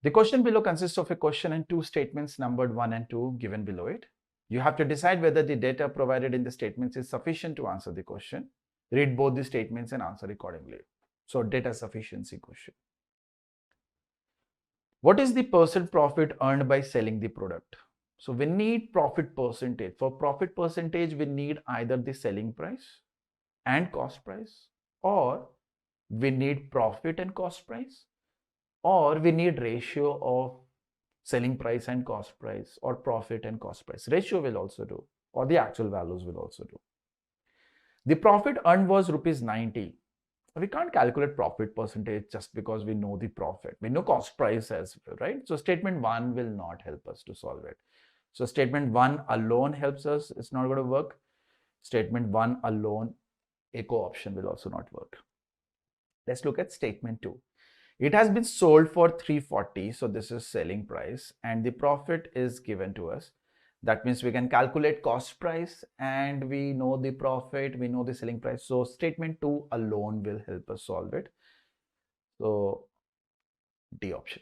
The question below consists of a question and two statements numbered 1 and 2 given below it. You have to decide whether the data provided in the statements is sufficient to answer the question. Read both the statements and answer accordingly. So data sufficiency question. What is the percent profit earned by selling the product? So we need profit percentage. For profit percentage, we need either the selling price and cost price, or we need profit and cost price, or we need ratio of selling price and cost price, or profit and cost price. Ratio will also do, or the actual values will also do. The profit earned was ₹90. We can't calculate profit percentage just because we know the profit. We know cost price as well, right? So statement 1 will not help us to solve it. So statement 1 alone helps us. It's not going to work. Statement 1 alone, echo option will also not work. Let's look at statement 2. It has been sold for 340. So this is selling price and the profit is given to us. That means we can calculate cost price and we know the profit, we know the selling price. So statement 2 alone will help us solve it. So D option.